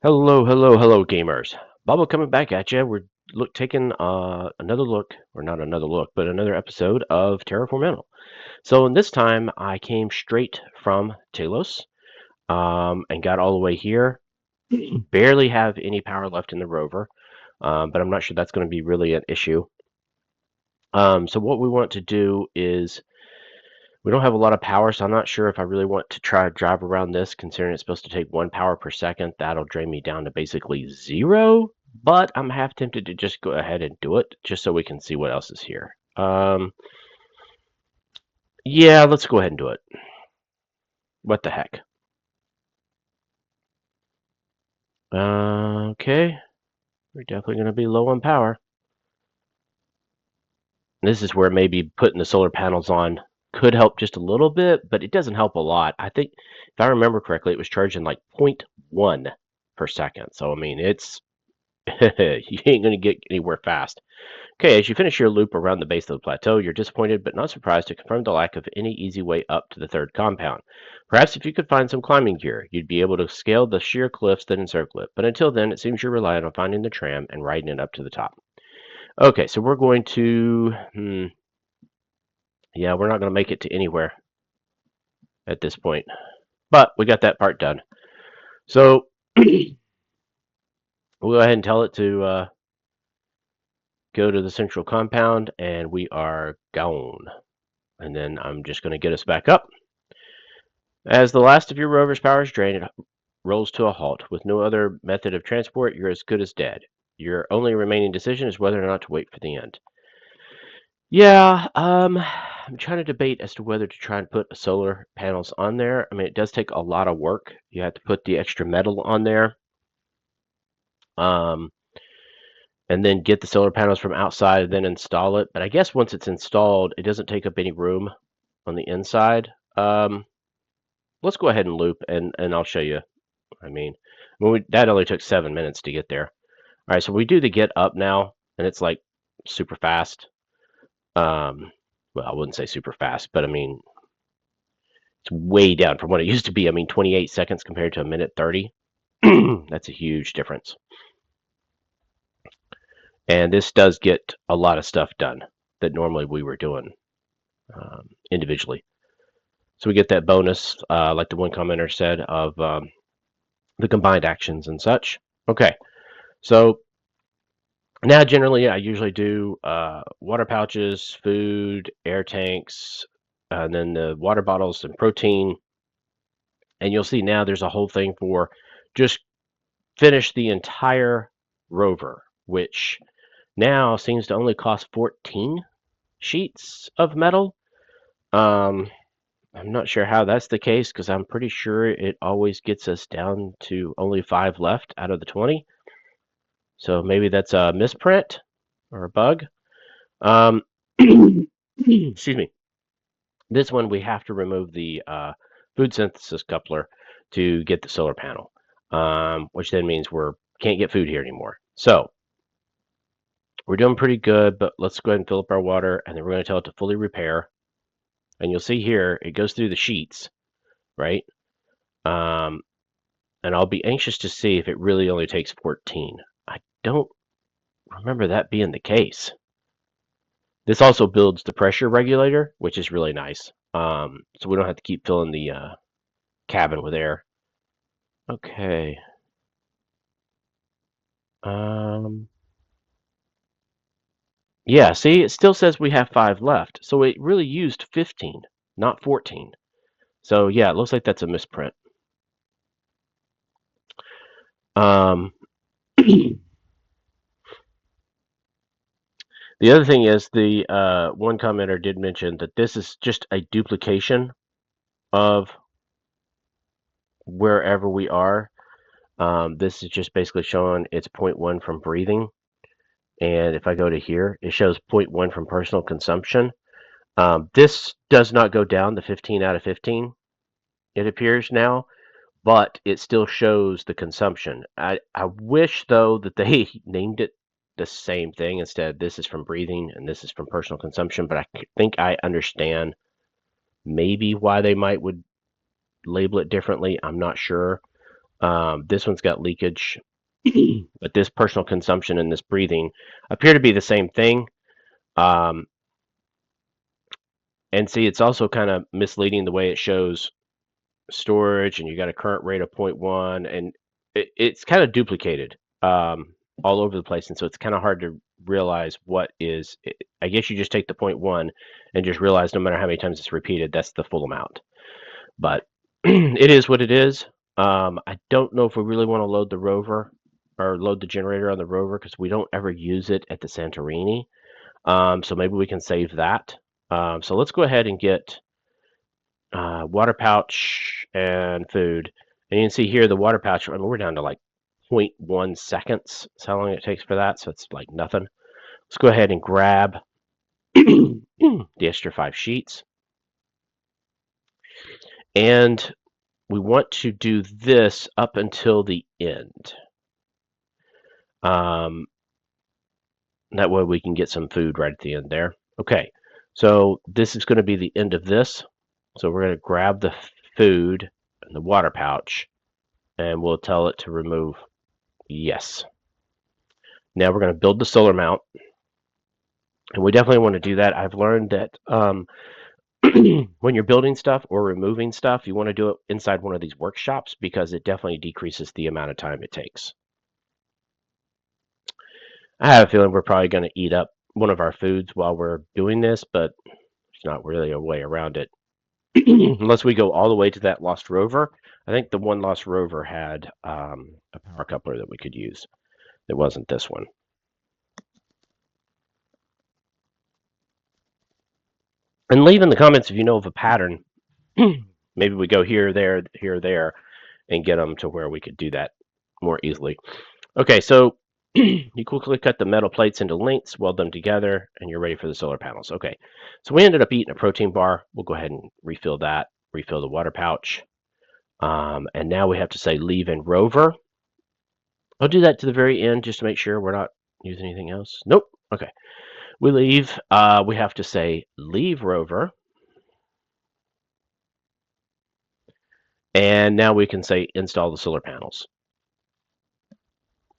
Hello, gamers. Bubba coming back at you. We're taking another look, or not another look, but another episode of Terraformental. So in this time, I came straight from Talos and got all the way here. Barely have any power left in the rover, but I'm not sure that's going to be really an issue. So what we want to do is we don't have a lot of power, so I'm not sure if I really want to try to drive around this, considering it's supposed to take 1 power per second. That'll drain me down to basically 0, but I'm half tempted to just go ahead and do it, just so we can see what else is here. Yeah, let's go ahead and do it. What the heck? Okay, we're definitely going to be low on power. This is where maybe putting the solar panels on could help just a little bit, but it doesn't help a lot. I think, if I remember correctly, it was charging like 0.1 per second. So, I mean, it's you ain't going to get anywhere fast. Okay, as you finish your loop around the base of the plateau, you're disappointed but not surprised to confirm the lack of any easy way up to the third compound. Perhaps if you could find some climbing gear, you'd be able to scale the sheer cliffs that encircle it, but until then, it seems you're relying on finding the tram and riding it up to the top. Okay, so we're going to... yeah, we're not going to make it to anywhere at this point, but we got that part done. So, we'll go ahead and tell it to go to the central compound, and we are gone. And then I'm just going to get us back up. As the last of your rover's power is drained, it rolls to a halt. With no other method of transport, you're as good as dead. Your only remaining decision is whether or not to wait for the end. Yeah, I'm trying to debate as to whether to try and put solar panels on there. I mean, it does take a lot of work. You have to put the extra metal on there. And then get the solar panels from outside and then install it. But I guess once it's installed, it doesn't take up any room on the inside. Let's go ahead and loop, and I'll show you. I mean that only took 7 minutes to get there. All right, so we do the get up now, and it's like super fast. Well, I wouldn't say super fast, but I mean, it's way down from what it used to be. I mean, 28 seconds compared to a minute 30. That's a huge difference. And this does get a lot of stuff done that normally we were doing individually. So we get that bonus, like the one commenter said, of the combined actions and such. Okay, so now generally I usually do water pouches, food, air tanks, and then the water bottles and protein. And you'll see now there's a whole thing for just finish the entire rover, which now seems to only cost 14 sheets of metal. I'm not sure how that's the case, because I'm pretty sure it always gets us down to only 5 left out of the 20. So maybe that's a misprint or a bug. Excuse me. This one we have to remove the food synthesis coupler to get the solar panel, which then means we can't get food here anymore. So we're doing pretty good, but let's go ahead and fill up our water, and then we're going to tell it to fully repair. And you'll see here it goes through the sheets, right? And I'll be anxious to see if it really only takes 14. I don't remember that being the case. This also builds the pressure regulator, which is really nice. So we don't have to keep filling the cabin with air. Okay. Yeah, see, it still says we have 5 left. So it really used 15, not 14. So yeah, it looks like that's a misprint. The other thing is the one commenter did mention that this is just a duplication of wherever we are. This is just basically showing it's 0.1 from breathing. And if I go to here, it shows 0.1 from personal consumption. This does not go down to 15 out of 15, it appears now, but it still shows the consumption. I wish, though, that they named it the same thing instead. This is from breathing and this is from personal consumption, but I think I understand maybe why they would label it differently. I'm not sure. This one's got leakage, but this personal consumption and this breathing appear to be the same thing. And see, it's also kind of misleading the way it shows storage, and you got a current rate of 0.1, and it's kind of duplicated all over the place, and so it's kind of hard to realize what is. I guess you just take the 0.1 and just realize no matter how many times it's repeated, that's the full amount. But it is what it is. I don't know if we really want to load the rover or load the generator on the rover because we don't ever use it at the Santorini. So maybe we can save that. So let's go ahead and get water pouch and food. And you can see here the water pouch, I mean, we're down to like 0.1 seconds. That's how long it takes for that. So it's like nothing. Let's go ahead and grab the extra 5 sheets. And we want to do this up until the end. That way we can get some food right at the end there. Okay, so this is going to be the end of this. So we're going to grab the food and the water pouch, and we'll tell it to remove yes. Now we're going to build the solar mount, and we definitely want to do that. I've learned that when you're building stuff or removing stuff, you want to do it inside one of these workshops because it definitely decreases the amount of time it takes. I have a feeling we're probably going to eat up one of our foods while we're doing this, but there's not really a way around it. Unless we go all the way to that lost rover. I think the one lost rover had a power coupler that we could use. It wasn't this one. And leave in the comments if you know of a pattern. Maybe we go here, there, and get them to where we could do that more easily. Okay, so you quickly cut the metal plates into lengths, weld them together, and you're ready for the solar panels. Okay, so we ended up eating a protein bar. We'll go ahead and refill that, refill the water pouch. And now we have to say leave in rover. I'll do that to the very end just to make sure we're not using anything else. Nope. Okay. We leave. We have to say leave rover. And now we can say install the solar panels.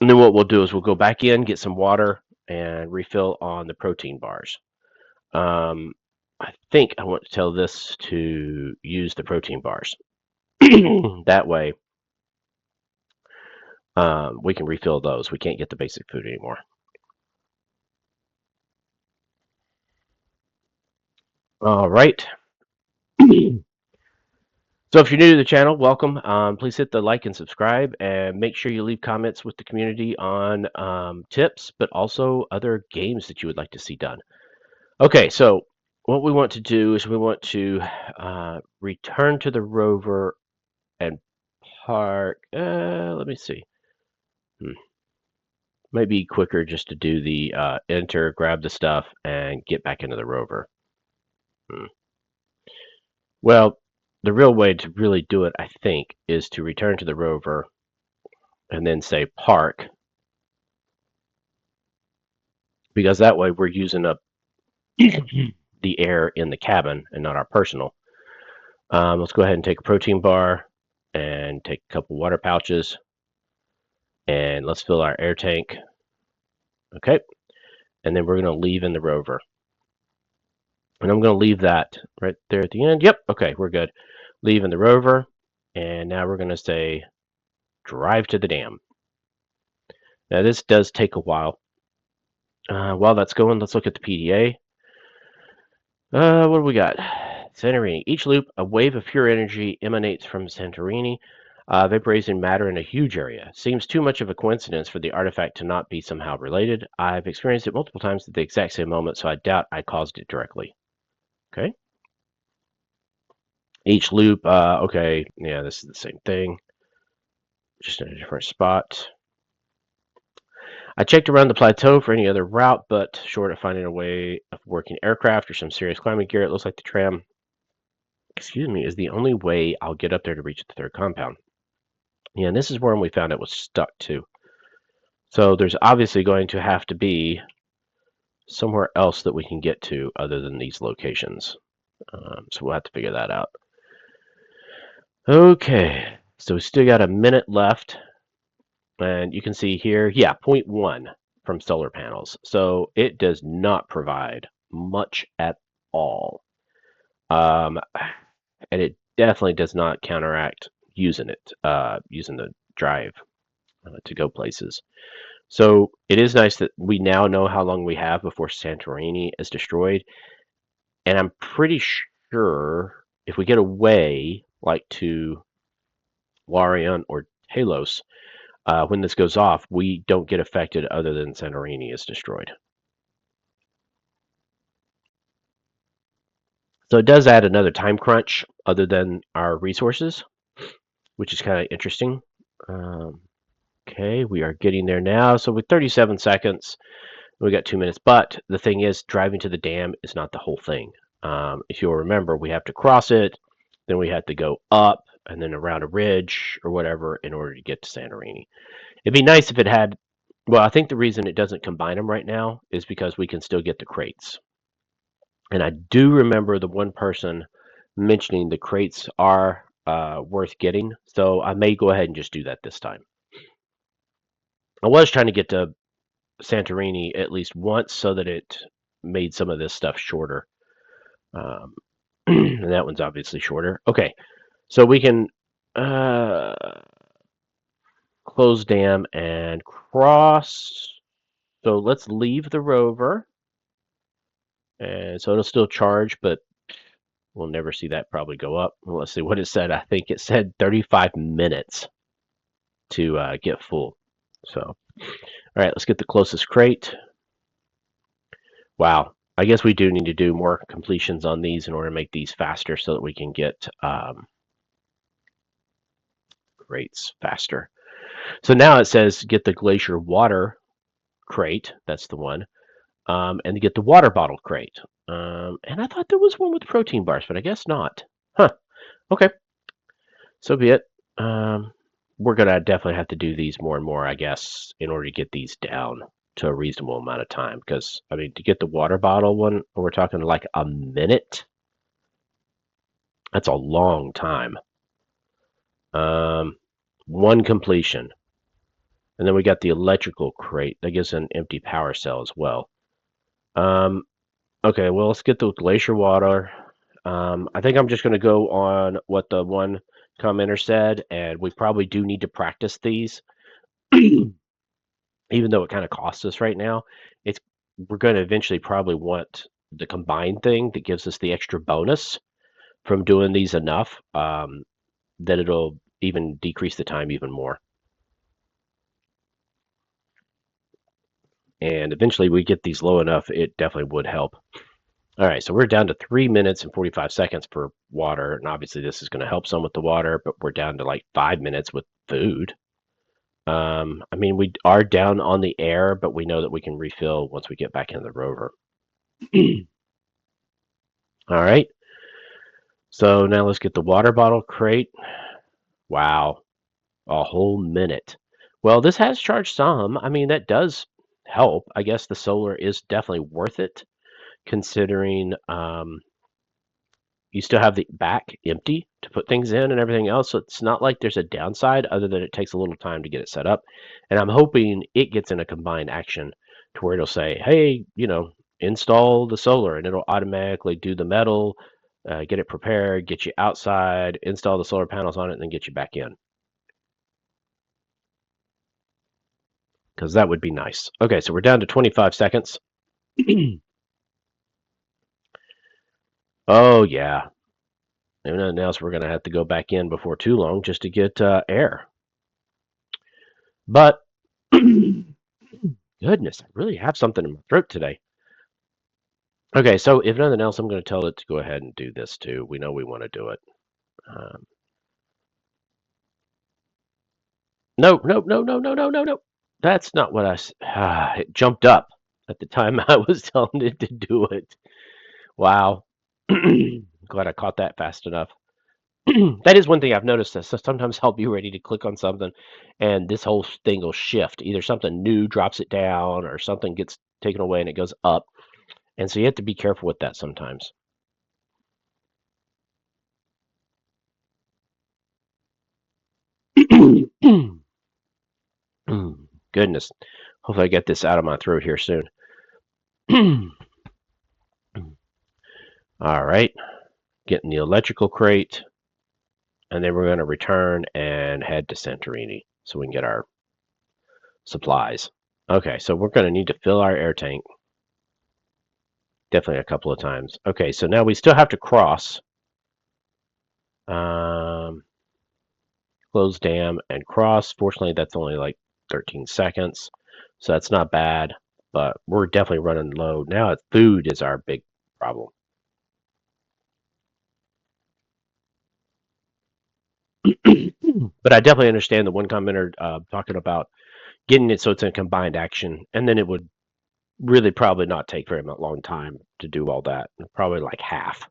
And then what we'll do is we'll go back in, get some water, and refill on the protein bars. I think I want to tell this to use the protein bars. That way, we can refill those. We can't get the basic food anymore. All right. So if you're new to the channel, welcome. Please hit the like and subscribe, and make sure you leave comments with the community on tips, but also other games that you would like to see done. Okay, so what we want to do is we want to return to the rover and park. Let me see. Might be quicker just to do the enter, grab the stuff, and get back into the rover. Well, the real way to really do it, I think, is to return to the rover and then say park, because that way we're using up the air in the cabin and not our personal. Let's go ahead and take a protein bar and take a couple water pouches, and let's fill our air tank. Okay, and then we're going to leave in the rover. And I'm going to leave that right there at the end. Yep, okay, we're good. Leave in the rover, and now we're going to say drive to the dam. Now this does take a while. While that's going, let's look at the PDA. What do we got? Santorini. Each loop, a wave of pure energy emanates from Santorini, vaporizing matter in a huge area. Seems too much of a coincidence for the artifact to not be somehow related. I've experienced it multiple times at the exact same moment, so I doubt I caused it directly. Okay. Each loop, okay, yeah, this is the same thing, just in a different spot. I checked around the plateau for any other route, but short of finding a way of working aircraft or some serious climbing gear, it looks like the tram, excuse me, is the only way I'll get up there to reach the third compound. Yeah, and this is where we found it was stuck too. So there's obviously going to have to be somewhere else that we can get to other than these locations. So we'll have to figure that out. Okay, So we still got a minute left, and you can see here, yeah, 0.1 from solar panels. So it does not provide much at all. Um, and it definitely does not counteract using it, using the drive to go places. So it is nice that we now know how long we have before Santorini is destroyed, and I'm pretty sure if we get away, like to Larion or Talos, when this goes off, we don't get affected other than Santorini is destroyed. So it does add another time crunch other than our resources, which is kind of interesting. Um, okay, we are getting there now. So with 37 seconds, we got 2 minutes. But the thing is, driving to the dam is not the whole thing. If you'll remember, we have to cross it, then we have to go up and then around a ridge or whatever in order to get to Santorini. It'd be nice if it had. Well, I think the reason it doesn't combine them right now is because we can still get the crates. And I do remember the one person mentioning the crates are worth getting, so I may go ahead and just do that this time. I was trying to get to Santorini at least once so that it made some of this stuff shorter. Um, and that one's obviously shorter. Okay, so we can uh, close dam and cross. So let's leave the rover. And so it'll still charge, but we'll never see that probably go up. Well, let's see what it said. I think it said 35 minutes to get full. So, all right, let's get the closest crate. Wow. I guess we do need to do more completions on these in order to make these faster so that we can get crates faster. So now it says get the glacier water crate. That's the one. And get the water bottle crate. And I thought there was one with protein bars, but I guess not. Huh. Okay. So be it. We're gonna definitely have to do these more and more, I guess, in order to get these down to a reasonable amount of time. Because I mean, to get the water bottle one, we're talking like a minute. That's a long time. Um, one completion, and then we got the electrical crate that gives an empty power cell as well. Okay, well, let's get the glacier water. I think I'm just going to go on what the one commenter said, and we probably do need to practice these, even though it kind of costs us right now. It's we're going to eventually probably want the combined thing that gives us the extra bonus from doing these enough that it'll even decrease the time even more. And eventually we get these low enough, it definitely would help. All right, so we're down to 3 minutes and 45 seconds for water, and obviously this is going to help some with the water, but we're down to like 5 minutes with food. I mean, we are down on the air, but we know that we can refill once we get back into the rover. All right, so now let's get the water bottle crate. Wow, a whole minute. Well, this has charged some. I mean, that does help. I guess the solar is definitely worth it, considering you still have the back empty to put things in and everything else. So it's not like there's a downside other than it takes a little time to get it set up. And I'm hoping it gets in a combined action to where it'll say, hey, install the solar, and it'll automatically do the metal, get it prepared, get you outside, install the solar panels on it, and then get you back in. Because that would be nice. Okay, so we're down to 25 seconds. Oh, yeah. If nothing else, we're going to have to go back in before too long just to get air. But goodness, I really have something in my throat today. Okay, so if nothing else, I'm going to tell it to go ahead and do this too. We know we want to do it. No, no, no, no, no, no, no, no. That's not what it jumped up at the time I was telling it to do it. Wow. Glad I caught that fast enough. That is one thing I've noticed. That so sometimes I'll be ready to click on something, and this whole thing will shift. Either something new drops it down, or something gets taken away and it goes up. And so you have to be careful with that sometimes. Goodness. Hopefully I get this out of my throat here soon. All right. Getting the electrical crate. And then we're going to return and head to Santorini so we can get our supplies. Okay, so we're going to need to fill our air tank. Definitely a couple of times. Okay, so now we still have to cross. Close dam and cross. Fortunately, that's only like 13 seconds. So that's not bad. But we're definitely running low. Now food is our big problem. But I definitely understand the one commenter talking about getting it so it's in combined action. And then it would really probably not take very long time to do all that. Probably like half.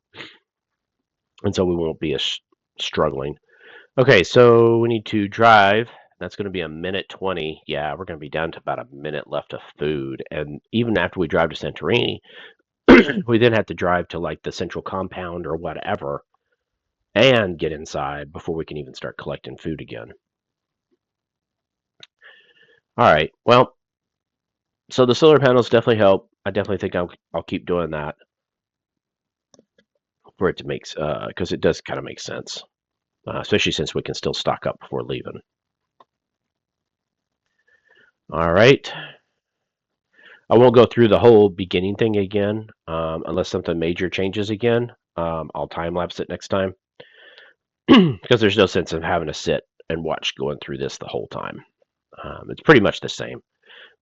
And so we won't be as struggling. Okay, so we need to drive. That's going to be a minute 20. Yeah, we're going to be down to about a minute left of food. And even after we drive to Santorini, we then have to drive to like the central compound or whatever and get inside before we can even start collecting food again. All right, well, so the solar panels definitely help. I definitely think I'll keep doing that for it to make, because it does kind of make sense, especially since we can still stock up before leaving. All right. I won't go through the whole beginning thing again, unless something major changes again. I'll time lapse it next time because there's no sense in having to sit and watch going through this the whole time. It's pretty much the same,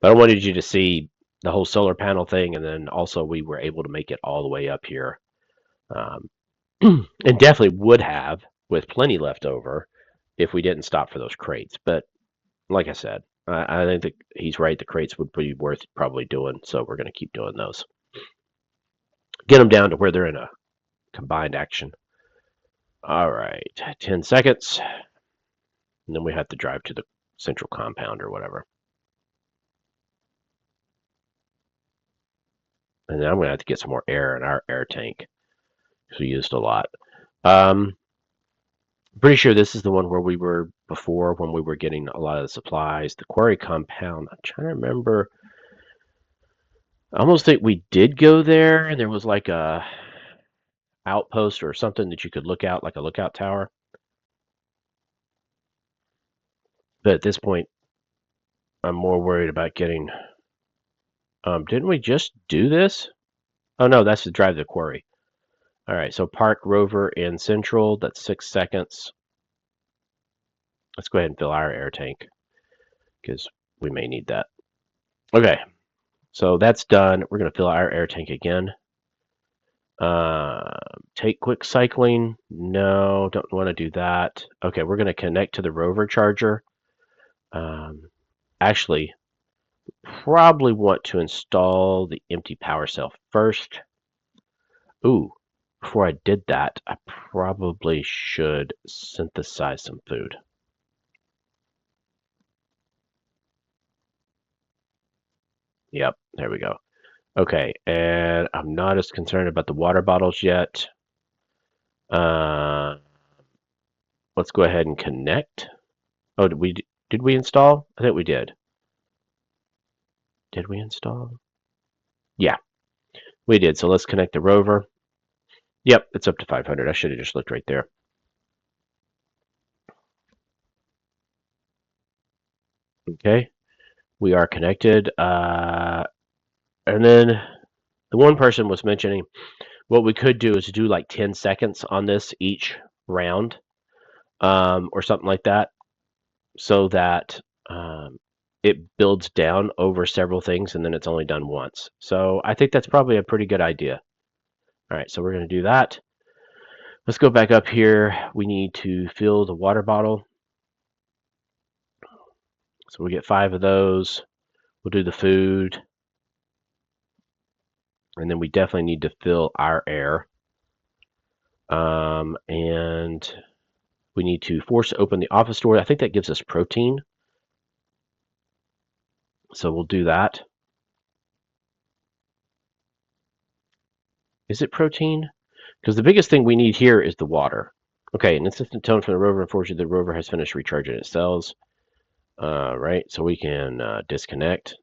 but I wanted you to see the whole solar panel thing, and then also we were able to make it all the way up here, and definitely would have with plenty left over if we didn't stop for those crates. But like I said, I think that he's right. The crates would be worth probably doing, so we're going to keep doing those. Get them down to where they're in a combined action. All right, 10 seconds. And then we have to drive to the central compound or whatever. And then I'm going to have to get some more air in our air tank because we used a lot. Pretty sure this is the one where we were before when we were getting a lot of the supplies. The quarry compound. I'm trying to remember. I almost think we did go there, and there was like a outpost or something that you could look out, like a lookout tower. But at this point, I'm more worried about getting. Didn't we just do this? Oh no, that's to drive the quarry. All right, so park rover in central. That's 6 seconds. Let's go ahead and fill our air tank because we may need that. Okay, so that's done. We're going to fill our air tank again. Take quick cycling. No, don't want to do that. Okay, we're going to connect to the rover charger. Actually, probably want to install the empty power cell first. Ooh, before I did that, I probably should synthesize some food. Yep, there we go. Okay, and I'm not as concerned about the water bottles yet. Let's go ahead and connect. Oh, did we install? I think we did. Did we install? Yeah, we did. So let's connect the rover. Yep, it's up to 500. I should have just looked right there. Okay, we are connected. And then the one person was mentioning what we could do is do like 10 seconds on this each round, or something like that, so that it builds down over several things and then it's only done once. So I think that's probably a pretty good idea. All right, so we're going to do that. Let's go back up here. We need to fill the water bottle. So we get 5 of those. We'll do the food. And then we definitely need to fill our air. And we need to force open the office door. I think that gives us protein. So we'll do that. Is it protein? Because the biggest thing we need here is the water. Okay, an insistent tone from the rover informs you the rover has finished recharging its cells. Right, so we can disconnect.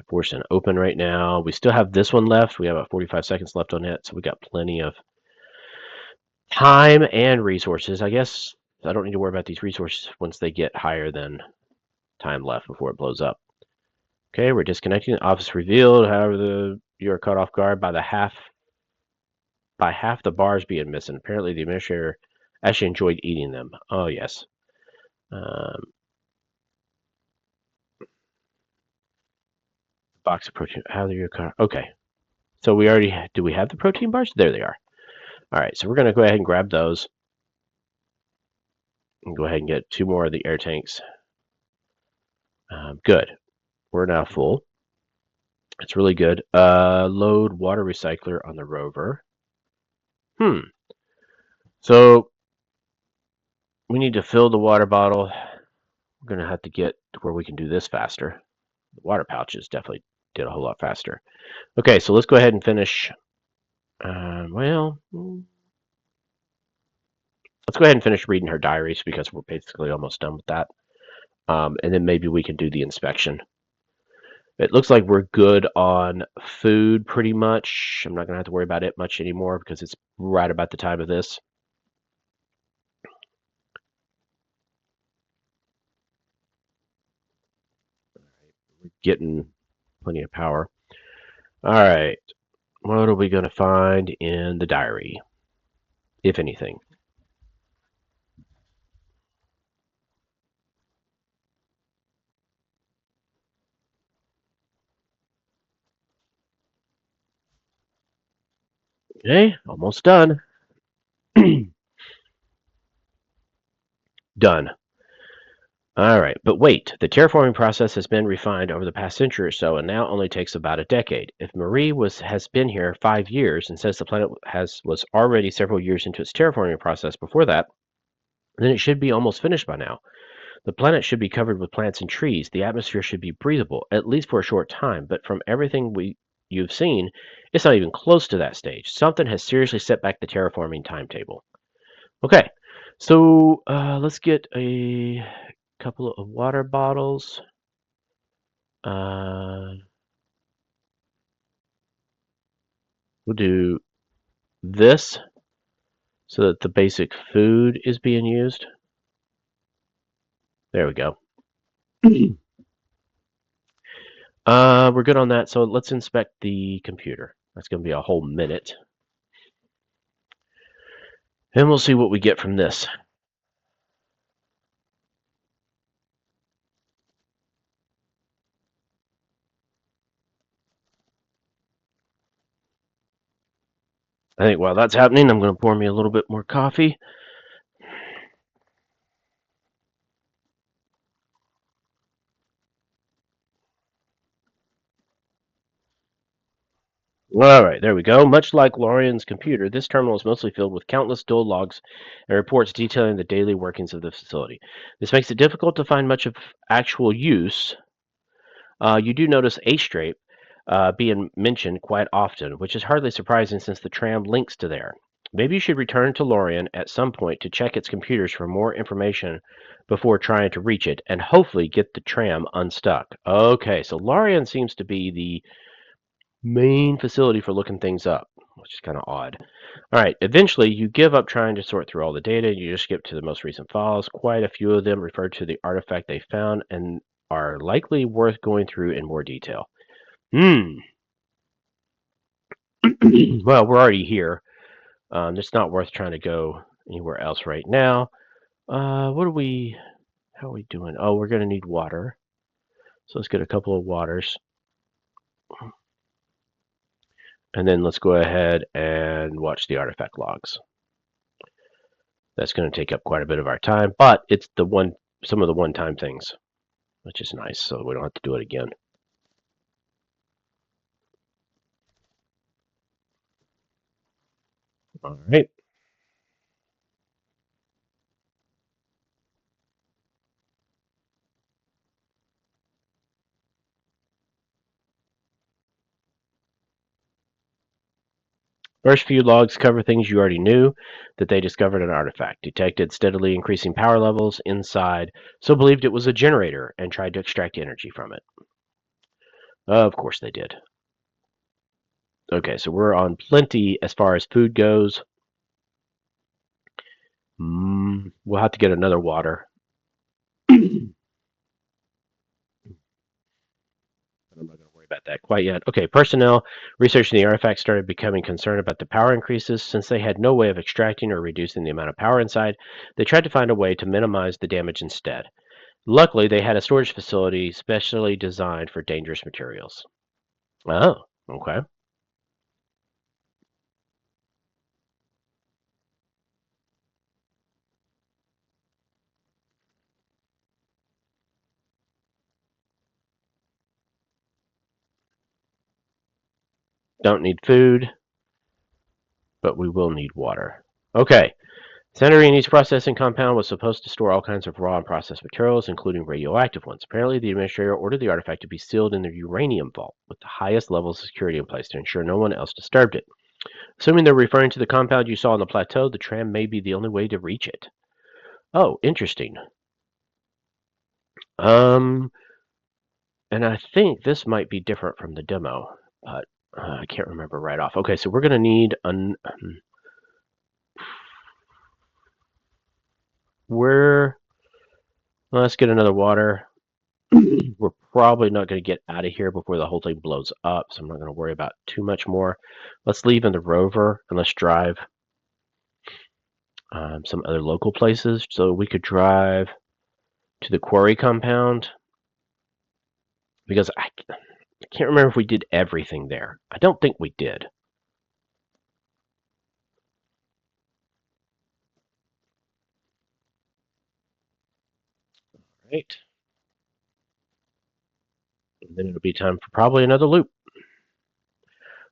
Force and open right now. We still have this one left. We have about 45 seconds left on it, so we got plenty of time and resources. I guess I don't need to worry about these resources once they get higher than time left before it blows up. Okay, we're disconnecting. Office revealed. However, you are caught off guard by half the bars being missing. Apparently, the administrator actually enjoyed eating them. Oh yes. Um, box of protein. How are you caught? Okay. So we already do. We have the protein bars? There they are. All right. So we're gonna go ahead and grab those and go ahead and get 2 more of the air tanks. Good. We're now full. It's really good. Load water recycler on the rover. So we need to fill the water bottle. We're gonna have to get to where we can do this faster. The water pouches definitely did a whole lot faster. Okay, so let's go ahead and finish. Let's go ahead and finish reading her diaries because we're basically almost done with that. And then maybe we can do the inspection. It looks like we're good on food pretty much. I'm not going to have to worry about it much anymore because it's right about the time of this. We're getting plenty of power. All right. What are we going to find in the diary, if anything? Okay, almost done. Done. All right, but wait, the terraforming process has been refined over the past century or so and now only takes about a decade. If Marie has been here 5 years and says the planet was already several years into its terraforming process before that, then it should be almost finished by now. The planet should be covered with plants and trees. The atmosphere should be breathable, at least for a short time, but from everything you've seen, it's not even close to that stage. Something has seriously set back the terraforming timetable. Okay, so let's get a couple of water bottles. We'll do this so that the basic food is being used. There we go. We're good on that, so let's inspect the computer. That's going to be a whole minute. And we'll see what we get from this. I think while that's happening, I'm going to pour me a little bit more coffee. All right, there we go. Much like Lorian's computer, this terminal is mostly filled with countless dual logs and reports detailing the daily workings of the facility. This makes it difficult to find much of actual use. You do notice H-Drape being mentioned quite often, which is hardly surprising since the tram links to there. Maybe you should return to Lorien at some point to check its computers for more information before trying to reach it, and hopefully get the tram unstuck. Okay, so Lorien seems to be the main facility for looking things up, which is kind of odd. All right, eventually you give up trying to sort through all the data. You just skip to the most recent files. Quite a few of them refer to the artifact they found and are likely worth going through in more detail. Well, we're already here. It's not worth trying to go anywhere else right now. How are we doing? Oh, we're going to need water. So let's get a couple of waters. And then let's go ahead and watch the artifact logs. That's going to take up quite a bit of our time, but it's some of the one-time things, which is nice, so we don't have to do it again. All right. First few logs cover things you already knew, that they discovered an artifact, detected steadily increasing power levels inside, so believed it was a generator, and tried to extract energy from it. Of course they did. Okay, so we're on plenty as far as food goes. We'll have to get another water. I'm not going to worry about that quite yet. Okay, personnel researching the artifact started becoming concerned about the power increases. Since they had no way of extracting or reducing the amount of power inside, they tried to find a way to minimize the damage instead. Luckily, they had a storage facility specially designed for dangerous materials. Oh, okay. Don't need food, but we will need water. Okay. Santorini's processing compound was supposed to store all kinds of raw and processed materials, including radioactive ones. Apparently, the administrator ordered the artifact to be sealed in the uranium vault with the highest levels of security in place to ensure no one else disturbed it. Assuming they're referring to the compound you saw on the plateau, the tram may be the only way to reach it. Oh, interesting. Um, and I think this might be different from the demo, but I can't remember right off. Okay, so we're going to need we're let's get another water. We're probably not going to get out of here before the whole thing blows up, so I'm not going to worry about too much more. Let's leave in the rover and let's drive some other local places. So we could drive to the quarry compound because I can't remember if we did everything there. I don't think we did. Right. And then it'll be time for probably another loop.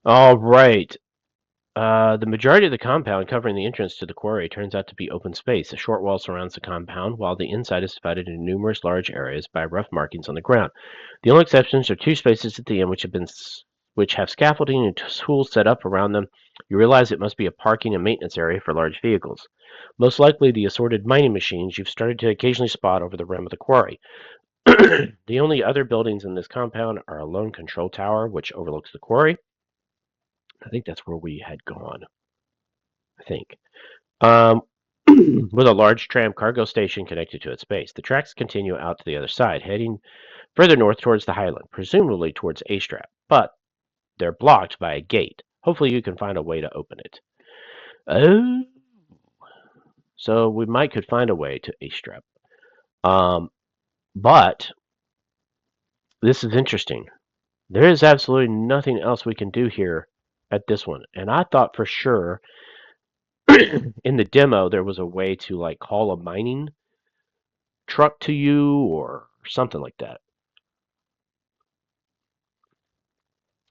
All right. The majority of the compound covering the entrance to the quarry turns out to be open space. A short wall surrounds the compound, while the inside is divided into numerous large areas by rough markings on the ground. The only exceptions are two spaces at the end which have scaffolding and tools set up around them. You realize it must be a parking and maintenance area for large vehicles. Most likely the assorted mining machines you've started to occasionally spot over the rim of the quarry. The only other buildings in this compound are a lone control tower, which overlooks the quarry. I think that's where we had gone. I think. Um, with a large tram cargo station connected to its base. The tracks continue out to the other side, heading further north towards the highland, presumably towards A-Strap, but they're blocked by a gate. Hopefully you can find a way to open it. Oh, so we might could find a way to A-Strap. Um, but this is interesting. There is absolutely nothing else we can do here at this one. And I thought for sure in the demo there was a way to like call a mining truck to you or something like that.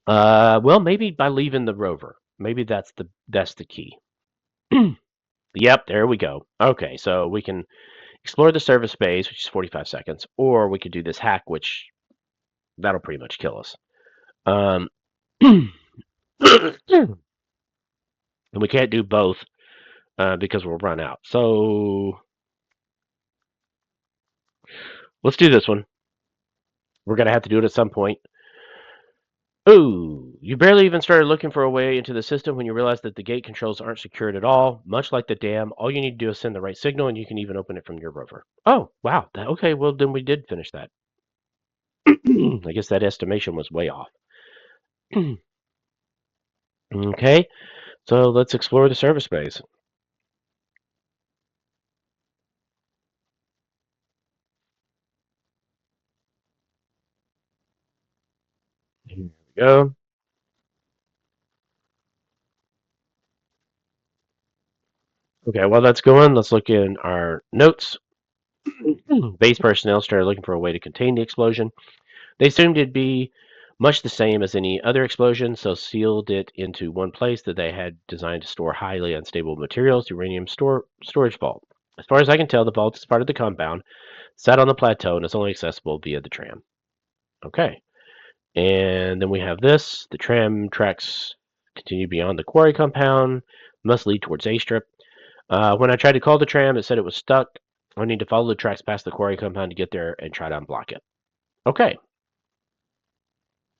Well, maybe by leaving the rover. Maybe that's the key. Yep, there we go. Okay, so we can explore the service base, which is 45 seconds, or we could do this hack, which that'll pretty much kill us. Um, and we can't do both because we'll run out. So let's do this one. We're gonna have to do it at some point. Ooh, you barely even started looking for a way into the system when you realize that the gate controls aren't secured at all. Much like the dam, all you need to do is send the right signal and you can even open it from your rover. Oh, wow. Okay, well, then we did finish that. I guess that estimation was way off. Okay, so let's explore the service base. Here we go. Okay, while that's going, let's look in our notes. Base personnel started looking for a way to contain the explosion. They assumed it'd be much the same as any other explosion, so sealed it into one place that they had designed to store highly unstable materials, the uranium storage vault. As far as I can tell, the vault is part of the compound, sat on the plateau, and is only accessible via the tram. Okay. And then we have this. The tram tracks Continue beyond the quarry compound. Must lead towards A strip. When I tried to call the tram, it said it was stuck. I need to follow the tracks past the quarry compound to get there and try to unblock it. Okay.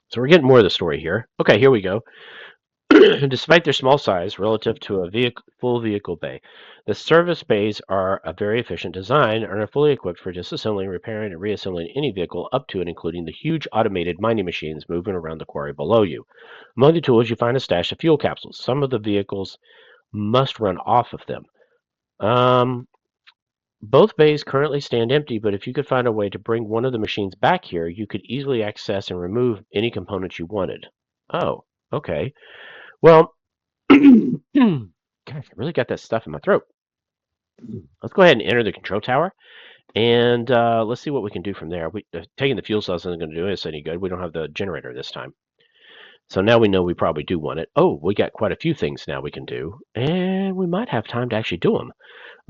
So we're getting more of the story here. Okay, here we go. Despite their small size relative to a full vehicle bay, the service bays are a very efficient design and are fully equipped for disassembling, repairing, and reassembling any vehicle up to and including the huge automated mining machines moving around the quarry below you. Among the tools, you find a stash of fuel capsules. Some of the vehicles must run off of them. Um, both bays currently stand empty, but if you could find a way to bring one of the machines back here, you could easily access and remove any components you wanted. Oh, okay. Well, gosh, I really got that stuff in my throat. Let's go ahead and enter the control tower, and let's see what we can do from there. Taking the fuel cells isn't going to do us any good. We don't have the generator this time. So now we know we probably do want it. Oh, we got quite a few things now we can do, and we might have time to actually do them.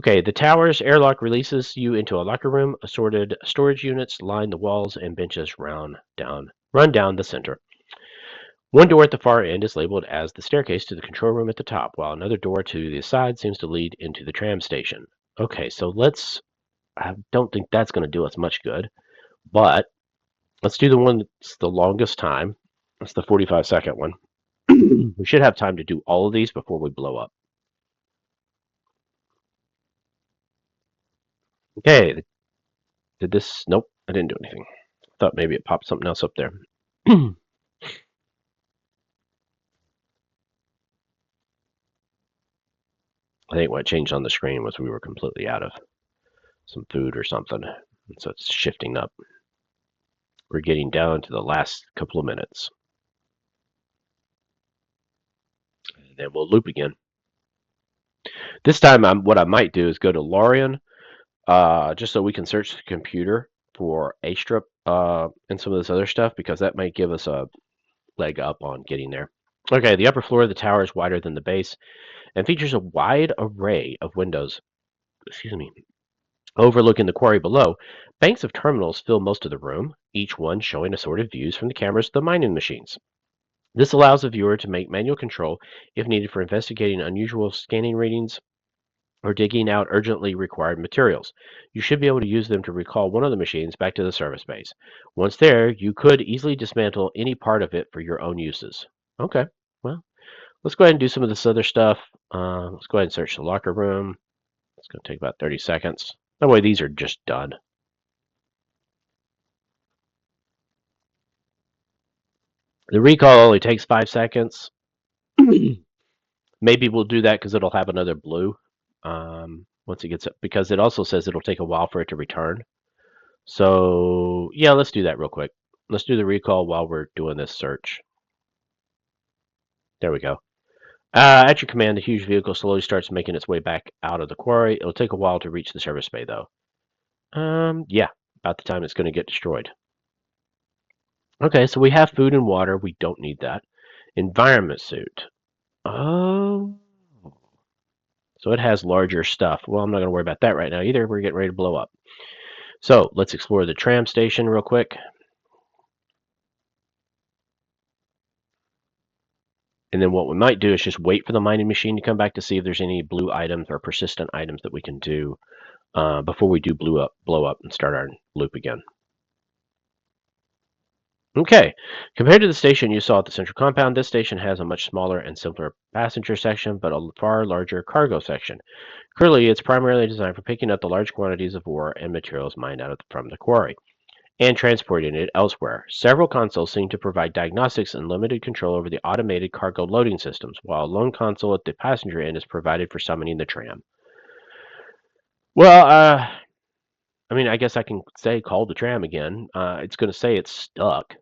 Okay, the tower's airlock releases you into a locker room. Assorted storage units line the walls, and benches run down the center. One door at the far end is labeled as the staircase to the control room at the top, while another door to the side seems to lead into the tram station. Okay, so I don't think that's going to do us much good, but let's do the one that's the longest time. That's the 45-second one. We should have time to do all of these before we blow up. Okay, did this? Nope, I didn't do anything. Thought maybe it popped something else up there. I think what changed on the screen was we were completely out of some food or something. So it's shifting up. We're getting down to the last couple of minutes. And then we'll loop again. This time, what I might do is go to Lorian, just so we can search the computer for A strip and some of this other stuff, because that might give us a leg up on getting there. Okay, the upper floor of the tower is wider than the base and features a wide array of windows, excuse me, overlooking the quarry below. Banks of terminals fill most of the room, each one showing assorted views from the cameras of the mining machines. This allows the viewer to make manual control if needed for investigating unusual scanning readings or digging out urgently required materials. You should be able to use them to recall one of the machines back to the service base. Once there, you could easily dismantle any part of it for your own uses. Okay, well, let's go ahead and do some of this other stuff. Let's go ahead and search the locker room. It's going to take about 30 seconds. That way these are just done. The recall only takes 5 seconds. Maybe we'll do that because it'll have another blue once it gets up, because it also says it'll take a while for it to return. So yeah, let's do that real quick. Let's do the recall while we're doing this search. There we go. At your command, the huge vehicle slowly starts making its way back out of the quarry. It'll take a while to reach the service bay, though. Yeah, about the time it's going to get destroyed. Okay, so we have food and water. We don't need that. Environment suit. Oh. So it has larger stuff. Well, I'm not going to worry about that right now either. We're getting ready to blow up. So let's explore the tram station real quick. And then what we might do is just wait for the mining machine to come back to see if there's any blue items or persistent items that we can do before we do blow up and start our loop again. Okay, compared to the station you saw at the central compound, this station has a much smaller and simpler passenger section, but a far larger cargo section. Currently, it's primarily designed for picking up the large quantities of ore and materials mined from the quarry and transporting it elsewhere. Several consoles seem to provide diagnostics and limited control over the automated cargo loading systems, while a lone console at the passenger end is provided for summoning the tram. Well, I mean, I guess I can say call the tram again. It's going to say it's stuck.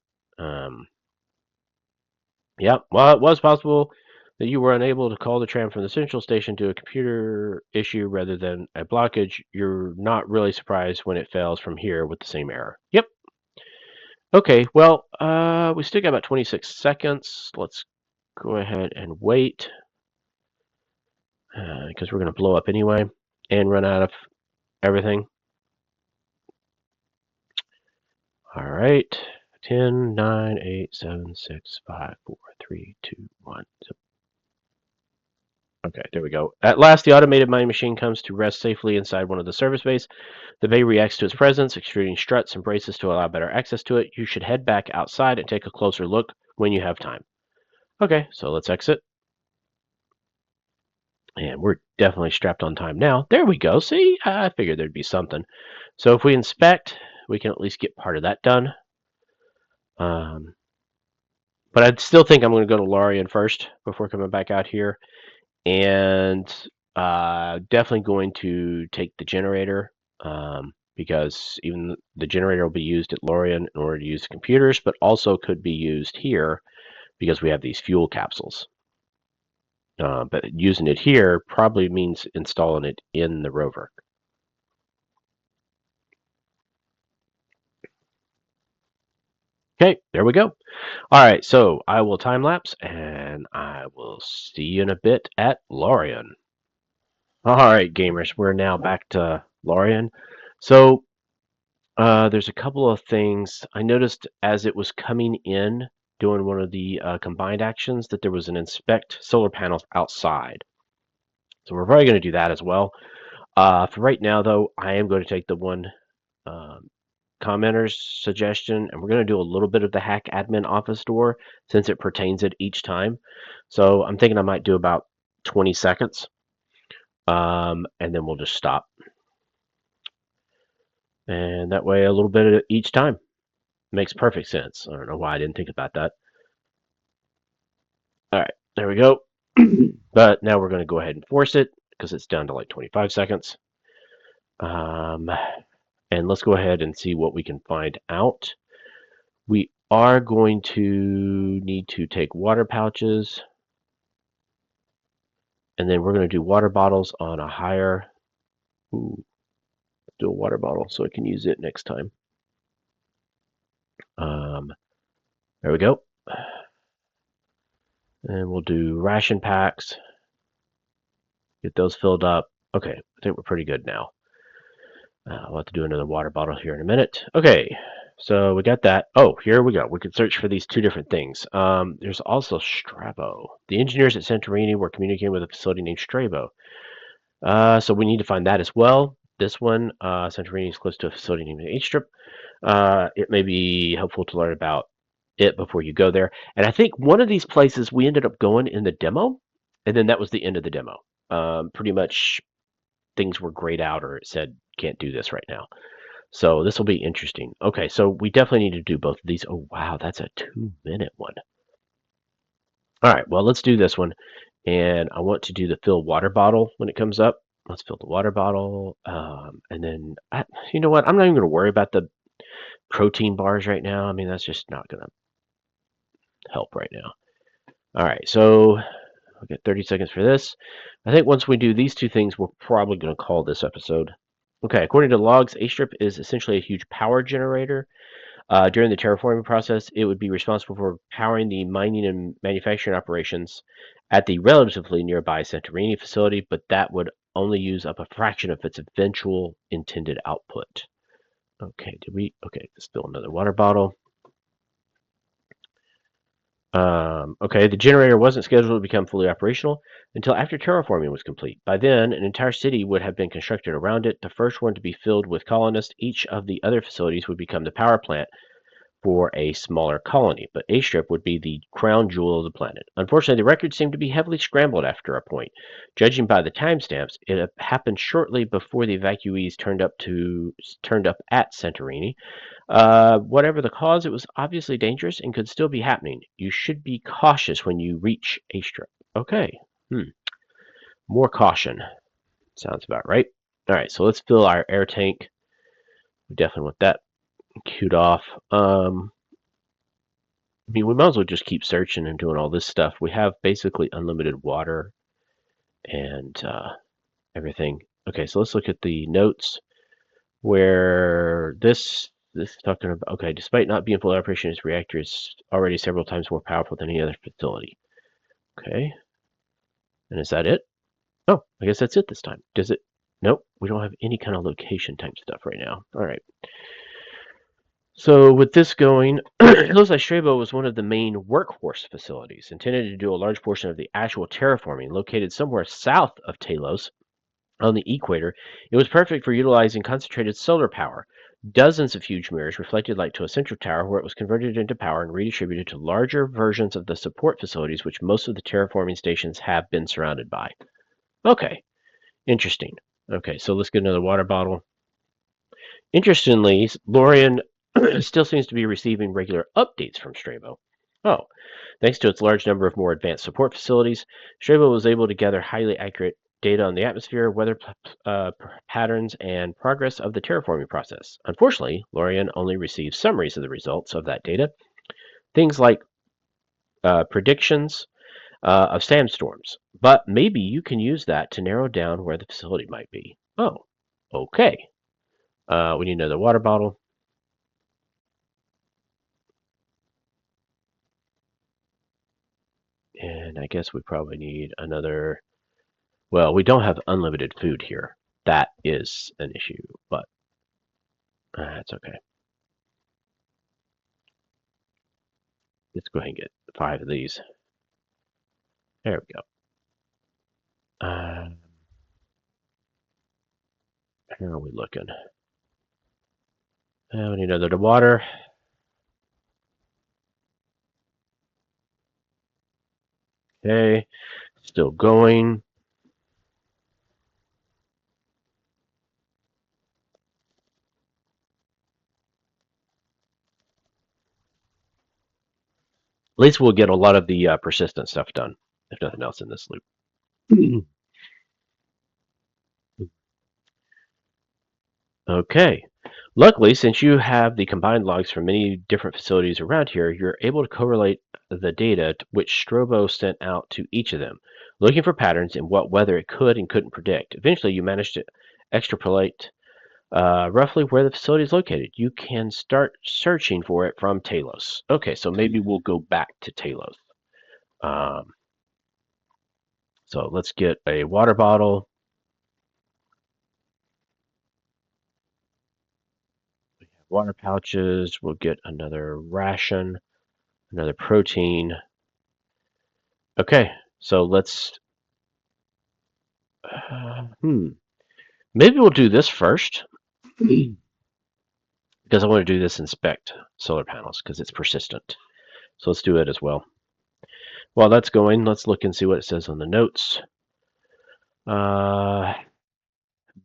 Yeah, while it was possible that you were unable to call the tram from the central station due to a computer issue rather than a blockage, you're not really surprised when it fails from here with the same error. Yep. Okay, well, we still got about 26 seconds. Let's go ahead and wait because we're going to blow up anyway and run out of everything. All right. 10, 9, 8, 7, 6, 5, 4, 3, 2, 1. So Okay, there we go. At last, the automated mining machine comes to rest safely inside one of the service bays. The bay reacts to its presence, extruding struts and braces to allow better access to it. You should head back outside and take a closer look when you have time. Okay, so let's exit. And we're definitely strapped on time now. There we go. See, I figured there'd be something. So if we inspect, we can at least get part of that done. But I still think I'm going to go to Lorien first before coming back out here. And definitely going to take the generator because even the generator will be used at Lorien in order to use the computers, but also could be used here because we have these fuel capsules. But using it here probably means installing it in the rover. Okay, there we go. All right, so I will time lapse and I will see you in a bit at Lorien. All right, gamers, we're now back to Lorien. So there's a couple of things I noticed as it was coming in, doing one of the combined actions, that there was an inspect solar panels outside. So we're probably going to do that as well. For right now, though, I am going to take the one um, commenter's suggestion, and we're going to do a little bit of the hack admin office door since it pertains it each time. So I'm thinking I might do about 20 seconds, and then we'll just stop. And that way, a little bit each time makes perfect sense. I don't know why I didn't think about that. All right, there we go. But now we're going to go ahead and force it because it's down to like 25 seconds. And let's go ahead and see what we can find out. We are going to need to take water pouches, and then we're going to do water bottles on a higher. Ooh, do a water bottle so I can use it next time. There we go. And we'll do ration packs. Get those filled up. Okay, I think we're pretty good now. We'll have to do another water bottle here in a minute. Okay, so we got that. Oh, here we go. We can search for these two different things. There's also Strabo. The engineers at Santorini were communicating with a facility named Strabo. So we need to find that as well. This one, Santorini is close to a facility named H-Strip. It may be helpful to learn about it before you go there. And I think one of these places we ended up going in the demo, and then that was the end of the demo. Pretty much things were grayed out or it said can't do this right now. So this will be interesting. Okay, so we definitely need to do both of these. Oh, wow, that's a 2-minute one. All right, well, let's do this one. And I want to do the fill water bottle when it comes up. Let's fill the water bottle. And then, you know what? I'm not even going to worry about the protein bars right now. I mean, that's just not going to help right now. All right, so we'll get 30 seconds for this. I think once we do these two things, we're probably going to call this episode. Okay, according to logs, A-Strip is essentially a huge power generator. During the terraforming process, it would be responsible for powering the mining and manufacturing operations at the relatively nearby Santorini facility, but that would only use up a fraction of its eventual intended output. Okay, okay, let's fill another water bottle. Okay, the generator wasn't scheduled to become fully operational until after terraforming was complete. By then, an entire city would have been constructed around it, the first one to be filled with colonists. Each of the other facilities would become the power plant for a smaller colony, but A-Strip would be the crown jewel of the planet. Unfortunately, the records seem to be heavily scrambled after a point. Judging by the timestamps, it happened shortly before the evacuees turned up at Santorini. Whatever the cause, it was obviously dangerous and could still be happening. You should be cautious when you reach A-Strip. Okay. More caution. Sounds about right. All right, so let's fill our air tank. We definitely want that queued off. I mean, we might as well just keep searching and doing all this stuff. We have basically unlimited water and everything. Okay, so let's look at the notes where this is talking about. Okay, despite not being fully operational, this reactor is already several times more powerful than any other facility. Okay, and is that it? Oh, I guess that's it this time. Does it? Nope, we don't have any kind of location type stuff right now. All right. So with this going, it looks like Strabo was one of the main workhorse facilities intended to do a large portion of the actual terraforming. Located somewhere south of Talos on the equator, it was perfect for utilizing concentrated solar power. Dozens of huge mirrors reflected light to a central tower where it was converted into power and redistributed to larger versions of the support facilities which most of the terraforming stations have been surrounded by. Okay, interesting. Okay, so let's get another water bottle. Interestingly, Lorien still seems to be receiving regular updates from Strabo. Oh, thanks to its large number of more advanced support facilities, Strabo was able to gather highly accurate data on the atmosphere, weather patterns, and progress of the terraforming process. Unfortunately, Lorien only receives summaries of the results of that data, things like predictions of sandstorms. But maybe you can use that to narrow down where the facility might be. Oh, okay. We need another water bottle. And I guess we probably need another. Well, we don't have unlimited food here. That is an issue, but that's okay. Let's go ahead and get 5 of these. There we go. How are we looking? We need another water. Okay, still going. At least we'll get a lot of the persistent stuff done, if nothing else in this loop. Okay. Luckily, since you have the combined logs from many different facilities around here, you're able to correlate the data which Strobo sent out to each of them, looking for patterns in what weather it could and couldn't predict. Eventually, you managed to extrapolate roughly where the facility is located. You can start searching for it from Talos. Okay, so maybe we'll go back to Talos. Um, so let's get a water bottle. Water pouches. We'll get another ration, another protein. Okay, so let's. Maybe we'll do this first because I want to do this inspect solar panels because it's persistent. So let's do it as well. While that's going, let's look and see what it says on the notes. Uh,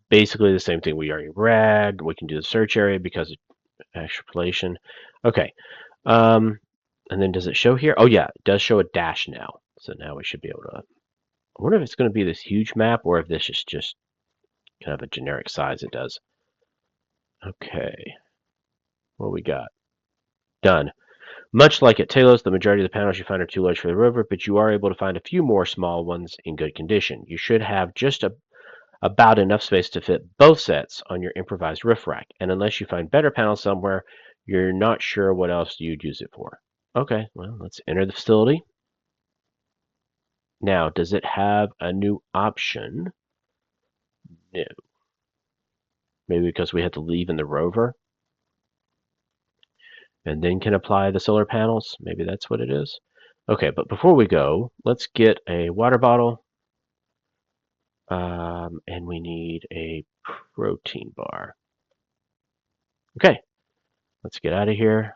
Basically the same thing we already read. We can do the search area because of extrapolation. Okay. And then does it show here? Oh yeah, it does show a dash now. So now we should be able to. I wonder if it's going to be this huge map or if this is just kind of a generic size it does. Okay. What we got? Done. Much like at Talos, the majority of the panels you find are too large for the rover, but you are able to find a few more small ones in good condition. You should have just about enough space to fit both sets on your improvised roof rack, and unless you find better panels somewhere, you're not sure what else you'd use it for. Okay, well, let's enter the facility. Now, does it have a new option? No. Maybe because we had to leave in the rover and then can apply the solar panels? Maybe that's what it is. Okay, but before we go, let's get a water bottle. And we need a protein bar. Okay, let's get out of here.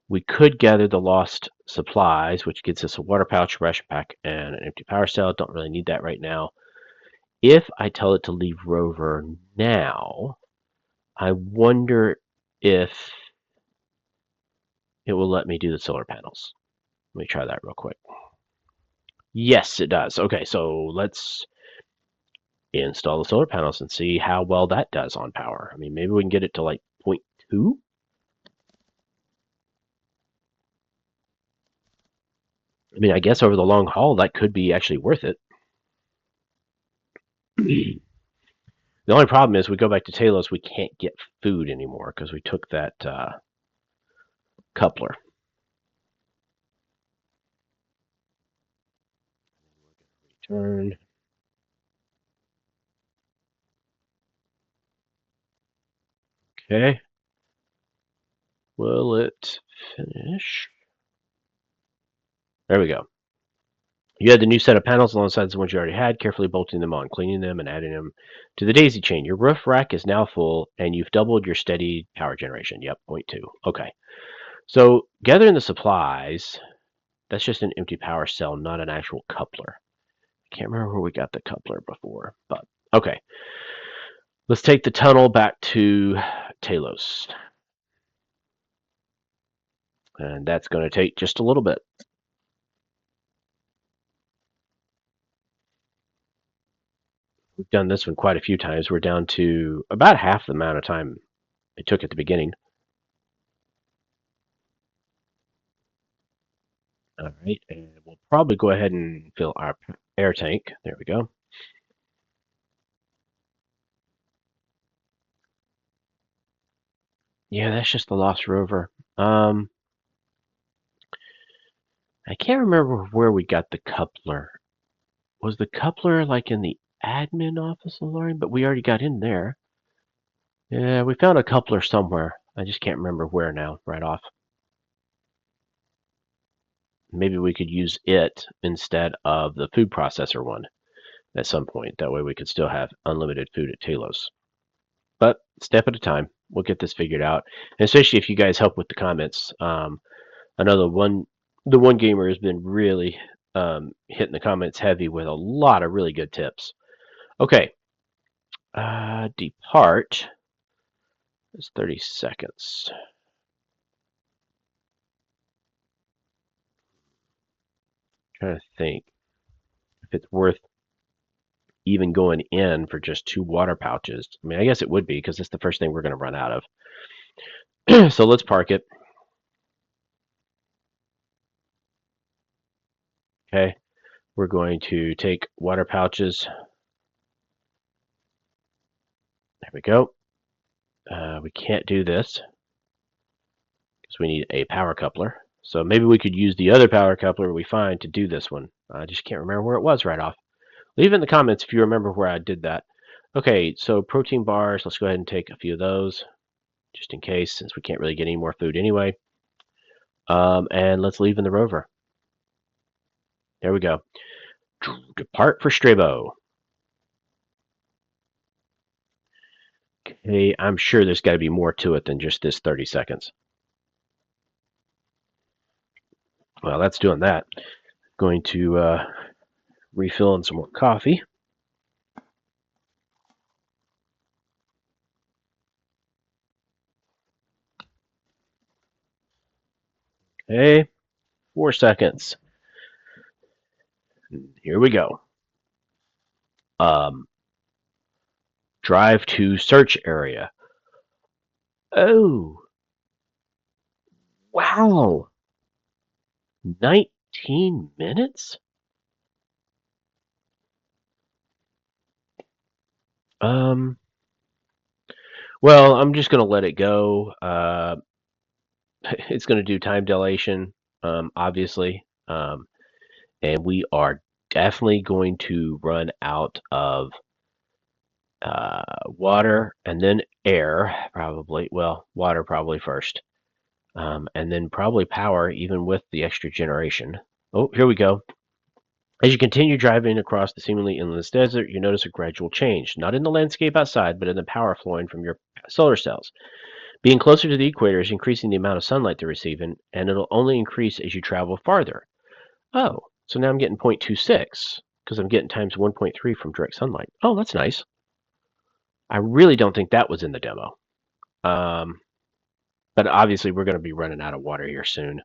We could gather the lost supplies, which gets us a water pouch, ration pack, and an empty power cell. Don't really need that right now. If I tell it to leave rover now, I wonder if it will let me do the solar panels. Let me try that real quick. Yes, it does. Okay, so let's install the solar panels and see how well that does on power. I mean, maybe we can get it to like 0.2. I mean, I guess over the long haul, that could be actually worth it. The only problem is we go back to Talos, we can't get food anymore because we took that coupler. Return. Okay. Will it finish? There we go. You had the new set of panels alongside the ones you already had, carefully bolting them on, cleaning them, and adding them to the daisy chain. Your roof rack is now full, and you've doubled your steady power generation. Yep, point 0.2. Okay. So gathering the supplies, that's just an empty power cell, not an actual coupler. I can't remember where we got the coupler before, but okay. Let's take the tunnel back to Talos. And that's going to take just a little bit. We've done this one quite a few times. We're down to about half the amount of time it took at the beginning. All right, and we'll probably go ahead and fill our air tank. There we go. Yeah, that's just the Lost Rover. I can't remember where we got the coupler. Was the coupler like in the admin office of Lauren? But we already got in there. Yeah, we found a coupler somewhere. I just can't remember where now, right off. Maybe we could use it instead of the food processor one at some point. That way we could still have unlimited food at Talos. But step at a time, we'll get this figured out. And especially if you guys help with the comments. I know the one gamer has been really hitting the comments heavy with a lot of really good tips. Okay, depart is 30 seconds. Trying to think if it's worth even going in for just 2 water pouches. I mean, I guess it would be because it's the first thing we're going to run out of. So let's park it. Okay, we're going to take water pouches. There we go. We can't do this because we need a power coupler. So maybe we could use the other power coupler we find to do this one. I just can't remember where it was right off. Leave in the comments if you remember where I did that. Okay, so protein bars. Let's go ahead and take a few of those just in case, since we can't really get any more food anyway. And let's leave in the rover. There we go. Depart for Strabo. Okay, I'm sure there's got to be more to it than just this 30 seconds. Well, that's doing that. Going to refill in some more coffee. Okay, 4 seconds. Here we go. Drive to search area. Oh, wow. 19 minutes? Well, I'm just going to let it go. It's going to do time dilation, obviously. And we are definitely going to run out of water and then air, probably. Well, water probably first. And then probably power, even with the extra generation. Oh, here we go. As you continue driving across the seemingly endless desert, you notice a gradual change, not in the landscape outside, but in the power flowing from your solar cells. Being closer to the equator is increasing the amount of sunlight they're receiving, and it'll only increase as you travel farther. Oh, so now I'm getting 0.26 because I'm getting times 1.3 from direct sunlight. Oh, that's nice. I really don't think that was in the demo. But obviously, we're going to be running out of water here soon.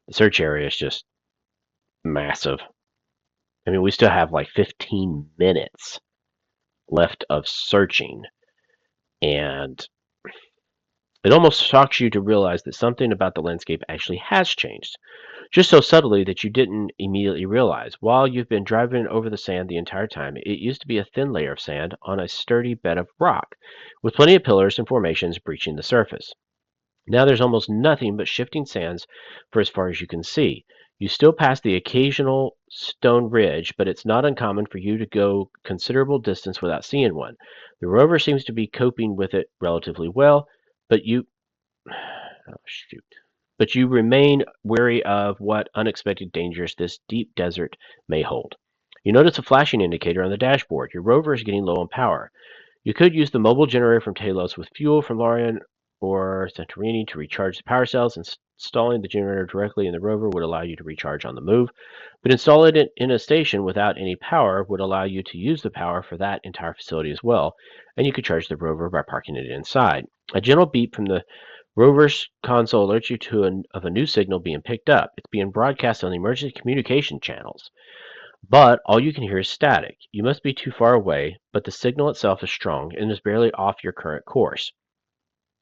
The search area is just massive. I mean, we still have like 15 minutes left of searching, and it almost shocks you to realize that something about the landscape actually has changed, just so subtly that you didn't immediately realize. While you've been driving over the sand the entire time, it used to be a thin layer of sand on a sturdy bed of rock, with plenty of pillars and formations breaching the surface. Now there's almost nothing but shifting sands for as far as you can see. You still pass the occasional stone ridge, but it's not uncommon for you to go considerable distance without seeing one. The rover seems to be coping with it relatively well. but you oh shoot. But you remain wary of what unexpected dangers this deep desert may hold. You notice a flashing indicator on the dashboard. Your rover is getting low on power. You could use the mobile generator from Talos with fuel from Larian or Santorini to recharge the power cells. Installing the generator directly in the rover would allow you to recharge on the move, but installing it in a station without any power would allow you to use the power for that entire facility as well, and you could charge the rover by parking it inside. A gentle beep from the rover's console alerts you of a new signal being picked up. It's being broadcast on the emergency communication channels. But all you can hear is static. You must be too far away, but the signal itself is strong and is barely off your current course.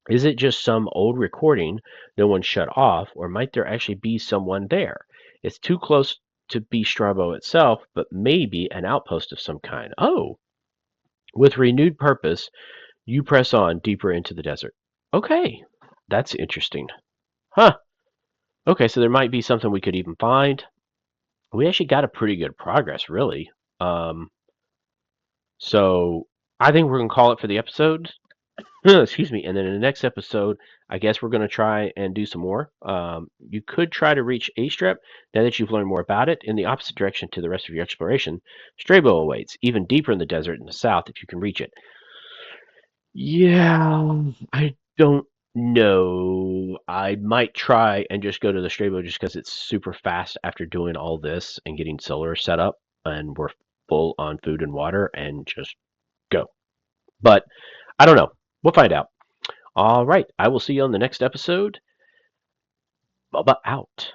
Is it just some old recording no one shut off, or might there actually be someone there? It's too close to be Strabo itself, but maybe an outpost of some kind. Oh, with renewed purpose, you press on deeper into the desert. Okay, that's interesting. Huh. Okay, so there might be something we could even find. We actually got a pretty good progress, really. Um, So I think we're gonna call it for the episode. Excuse me. And then in the next episode, I guess we're gonna try and do some more. You could try to reach A Strep now that you've learned more about it. In the opposite direction to the rest of your exploration, Strabo awaits, even deeper in the desert in the south if you can reach it. Yeah, I don't know. I might try and just go to the Strabo just because it's super fast after doing all this and getting solar set up, and we're full on food and water, and just go. But I don't know. We'll find out. All right. I will see you on the next episode. Bubba out.